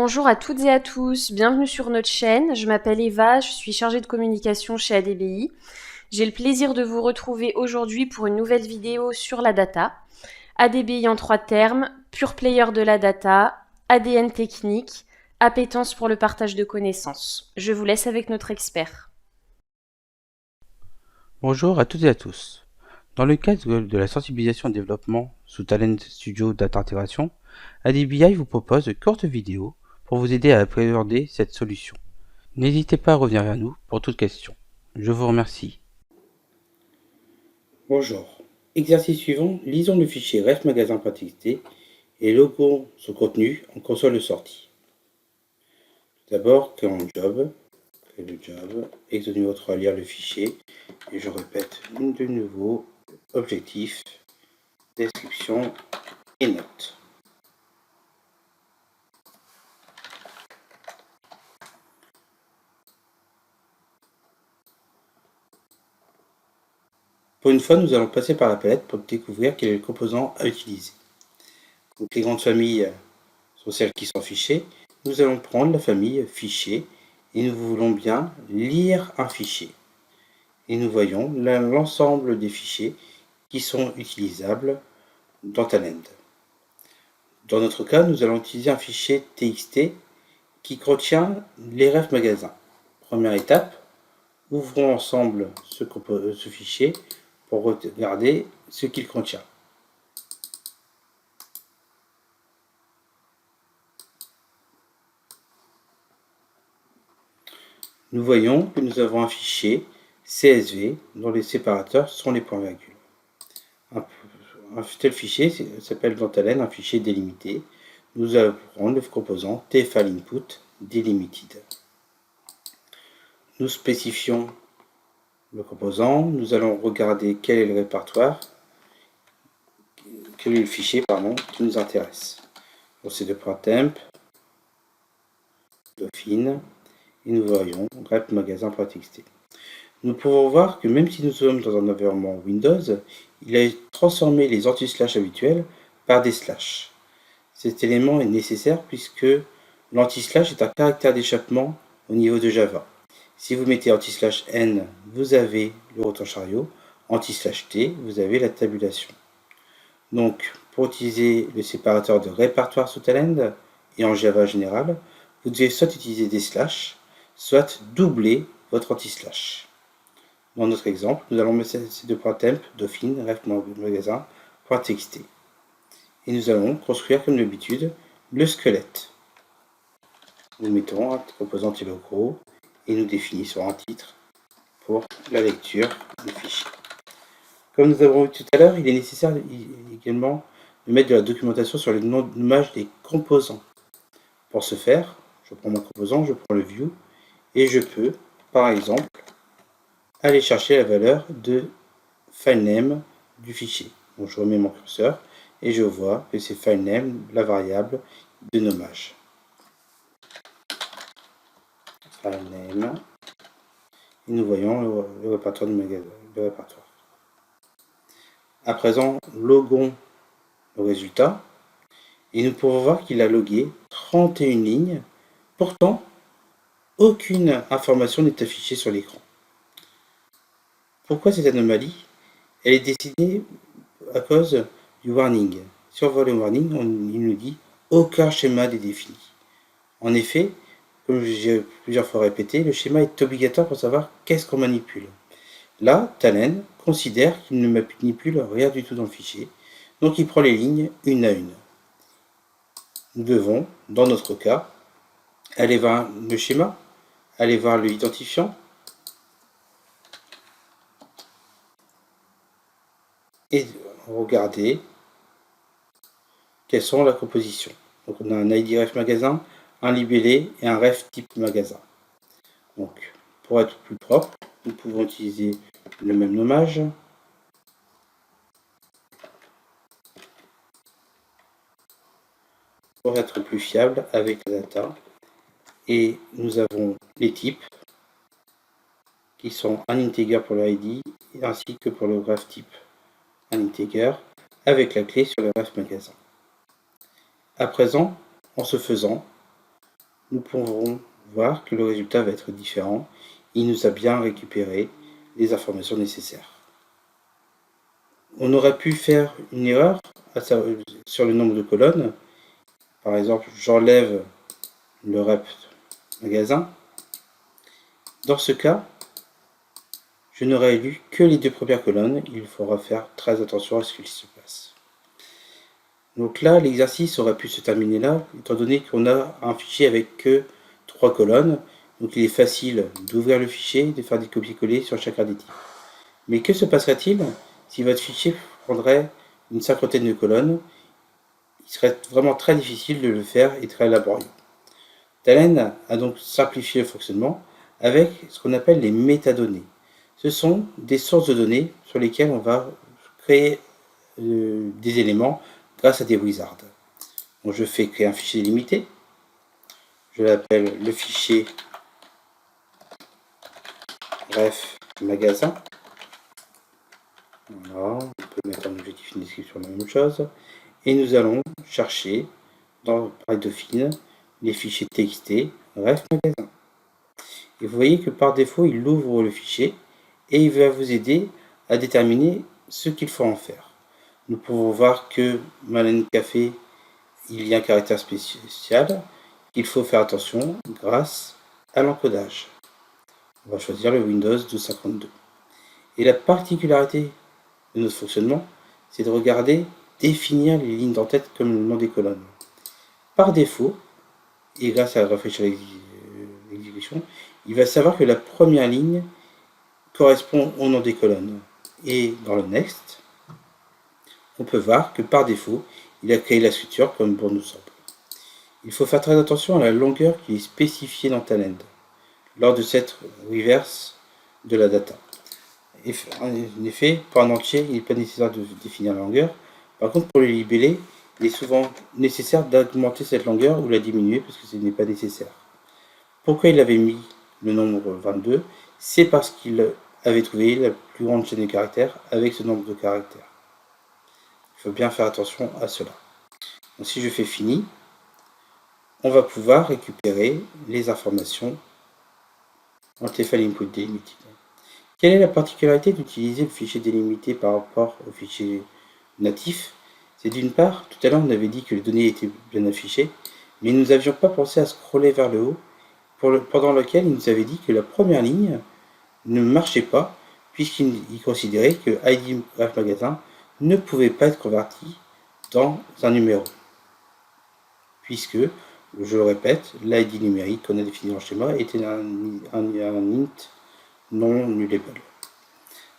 Bonjour à toutes et à tous, bienvenue sur notre chaîne. Je m'appelle Eva, je suis chargée de communication chez ADBI. J'ai le plaisir de vous retrouver aujourd'hui pour une nouvelle vidéo sur la data. ADBI en 3 termes, pure player de la data, ADN technique, appétence pour le partage de connaissances. Je vous laisse avec notre expert. Bonjour à toutes et à tous. Dans le cadre de la sensibilisation et développement sous Talent Studio Data Intégration, ADBI vous propose de courtes vidéos pour vous aider à appréhender cette solution. N'hésitez pas à revenir vers nous pour toute question. Je vous remercie. Bonjour. Exercice suivant, lisons le fichier refmagasin.txt et loguons son contenu en console de sortie. Tout d'abord, créons le job, exode numéro 3, lire le fichier, et je répète de nouveau, objectif, description et notes. Pour une fois, nous allons passer par la palette pour découvrir quel est le composant à utiliser. Donc, les grandes familles sont celles qui sont fichées. Nous allons prendre la famille fichier et nous voulons bien lire un fichier. Et nous voyons l'ensemble des fichiers qui sont utilisables dans Talend. Dans notre cas, nous allons utiliser un fichier TXT qui contient les refs magasins. Première étape, ouvrons ensemble ce fichier pour regarder ce qu'il contient. Nous voyons que nous avons un fichier CSV dont les séparateurs sont les points-virgules. Un tel fichier s'appelle dans Talend un fichier délimité. Nous allons prendre le composant tfileInput delimited. Nous spécifions le composant, nous allons regarder quel est le répertoire, quel est le fichier qui nous intéresse. Donc c'est de .temp, Dauphine, et nous voyons refmagasin.txt. Nous pouvons voir que même si nous sommes dans un environnement Windows, il a transformé les anti-slash habituels par des slash. Cet élément est nécessaire puisque l'anti-slash est un caractère d'échappement au niveau de Java. Si vous mettez anti-slash n, vous avez le retour chariot, anti-slash t, vous avez la tabulation. Donc, pour utiliser le séparateur de répertoire sous Talend, et en Java général, vous devez soit utiliser des slash, soit doubler votre anti-slash. Dans notre exemple, nous allons mettre ces deux .temp, Dauphine, refmagasin.txt. Et nous allons construire comme d'habitude le squelette. Nous mettons un composant locaux et nous définissons un titre pour la lecture du fichier. Comme nous avons vu tout à l'heure, il est nécessaire également de mettre de la documentation sur le nommage des composants. Pour ce faire, je prends mon composant, je prends le view et je peux, par exemple, aller chercher la valeur de filename du fichier. Donc je remets mon curseur et je vois que c'est filename, la variable de nommage. Filename. Et nous voyons le répertoire du magasin. À présent, loguons le résultat. Et nous pouvons voir qu'il a logué 31 lignes. Pourtant, aucune information n'est affichée sur l'écran. Pourquoi cette anomalie? Elle est décidée à cause du warning. Si on voit le warning, il nous dit aucun schéma n'est défini. En effet, comme j'ai plusieurs fois répété, le schéma est obligatoire pour savoir qu'est-ce qu'on manipule. Là, Talend considère qu'il ne manipule rien du tout dans le fichier, donc il prend les lignes une à une. Nous devons, dans notre cas, aller voir le schéma, aller voir l'identifiant, et regarder quelles sont la composition. Donc on a un ID ref magasin, un libellé et un ref type magasin. Donc pour être plus propre, nous pouvons utiliser le même nommage. Pour être plus fiable avec la data. Et nous avons les types qui sont un integer pour le ID ainsi que pour le graph type un integer avec la clé sur le graph magasin. À présent, en ce faisant, nous pourrons voir que le résultat va être différent. Il nous a bien récupéré les informations nécessaires. On aurait pu faire une erreur sur le nombre de colonnes. Par exemple, j'enlève le rep magasin. Dans ce cas, je n'aurai lu que les 2 premières colonnes. Il faudra faire très attention à ce qu'il se passe. Donc là, l'exercice aurait pu se terminer là, étant donné qu'on a un fichier avec que 3 colonnes. Donc il est facile d'ouvrir le fichier, de faire des copier-coller sur chacun des types. Mais que se passerait-il si votre fichier prendrait une cinquantaine de colonnes? Il serait vraiment très difficile de le faire et très laborieux. Talend a donc simplifié le fonctionnement avec ce qu'on appelle les métadonnées. Ce sont des sources de données sur lesquelles on va créer des éléments grâce à des wizards. Donc je fais créer un fichier limité. Je l'appelle le fichier ref magasin. Voilà, on peut mettre un objectif, une description, la même chose. Et nous allons chercher dans Python les fichiers txt ref magasin. Et vous voyez que par défaut, il ouvre le fichier et il va vous aider à déterminer ce qu'il faut en faire. Nous pouvons voir que Malène Café, il y a un caractère spécial. Il faut faire attention grâce à l'encodage. On va choisir le Windows 1252. Et la particularité de notre fonctionnement, c'est de regarder, définir les lignes d'entête comme le nom des colonnes. Par défaut, et grâce à réfléchir à l'exécution, il va savoir que la première ligne correspond au nom des colonnes. Et dans le next, on peut voir que par défaut, il a créé la structure comme bon nous semble. Il faut faire très attention à la longueur qui est spécifiée dans Talend lors de cette reverse de la data. En effet, pour un entier, il n'est pas nécessaire de définir la longueur. Par contre, pour le libeller, il est souvent nécessaire d'augmenter cette longueur ou la diminuer parce que ce n'est pas nécessaire. Pourquoi il avait mis le nombre 22? C'est parce qu'il avait trouvé la plus grande chaîne de caractères avec ce nombre de caractères. Il faut bien faire attention à cela. Donc, si je fais fini, on va pouvoir récupérer les informations en TFL Input Delimited. Quelle est la particularité d'utiliser le fichier délimité par rapport au fichier natif? C'est d'une part, tout à l'heure on avait dit que les données étaient bien affichées, mais nous n'avions pas pensé à scroller vers le haut, pendant lequel il nous avait dit que la première ligne ne marchait pas, puisqu'il considérait que ID Ref Magasin ne pouvait pas être converti dans un numéro. Puisque, je le répète, l'ID numérique qu'on a défini dans le schéma était un int non nullable.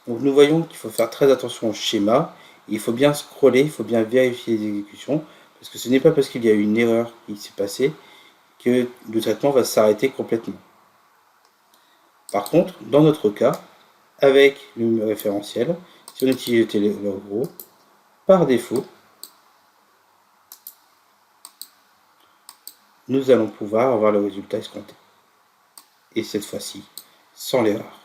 Donc nous voyons qu'il faut faire très attention au schéma, il faut bien scroller, il faut bien vérifier les exécutions, parce que ce n'est pas parce qu'il y a eu une erreur qui s'est passée que le traitement va s'arrêter complètement. Par contre, dans notre cas, avec le référentiel, si on utilise le logo, par défaut, nous allons pouvoir avoir le résultat escompté. Et cette fois-ci, sans l'erreur.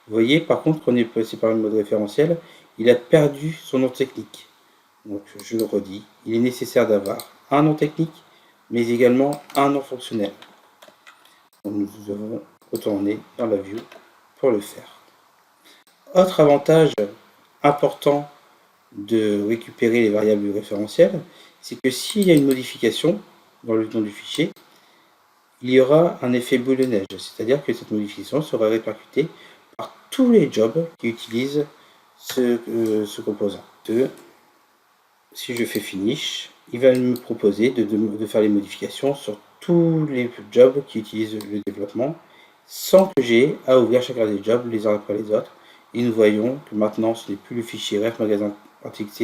Vous voyez, par contre, qu'on est passé par le mode référentiel, il a perdu son nom technique. Donc, je le redis, il est nécessaire d'avoir un nom technique, mais également un nom fonctionnel. Donc, nous devons retourner dans la view pour le faire. Autre avantage important de récupérer les variables du référentiel, c'est que s'il y a une modification dans le nom du fichier, il y aura un effet boule de neige, c'est-à-dire que cette modification sera répercutée par tous les jobs qui utilisent ce composant. Si je fais finish, il va me proposer de faire les modifications sur tous les jobs qui utilisent le développement, sans que j'ai à ouvrir chacun des jobs les uns après les autres. Et nous voyons que maintenant ce n'est plus le fichier refmagasin.txt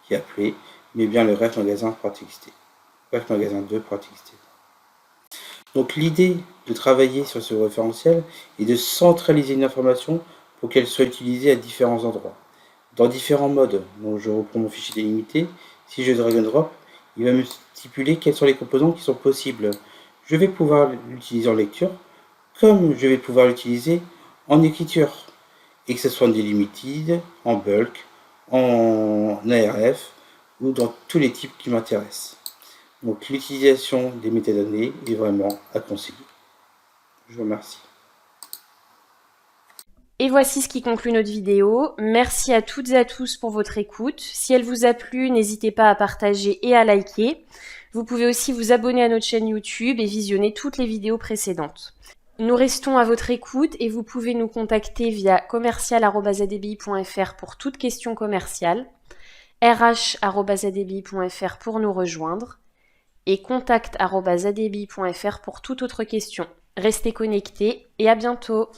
qui est appelé, mais bien le refmagasin.txt, refmagasin2.txt. Donc l'idée de travailler sur ce référentiel est de centraliser une information pour qu'elle soit utilisée à différents endroits, dans différents modes. Donc je reprends mon fichier délimité, si je drag and drop, il va me stipuler quels sont les composants qui sont possibles. Je vais pouvoir l'utiliser en lecture, comme je vais pouvoir l'utiliser en écriture, et que ce soit en delimited, en bulk, en ARF, ou dans tous les types qui m'intéressent. Donc l'utilisation des métadonnées est vraiment à conseiller. Je vous remercie. Et voici ce qui conclut notre vidéo. Merci à toutes et à tous pour votre écoute. Si elle vous a plu, n'hésitez pas à partager et à liker. Vous pouvez aussi vous abonner à notre chaîne YouTube et visionner toutes les vidéos précédentes. Nous restons à votre écoute et vous pouvez nous contacter via commercial@adbi.fr pour toute question commerciale, rh@adbi.fr pour nous rejoindre et contact@adbi.fr pour toute autre question. Restez connectés et à bientôt.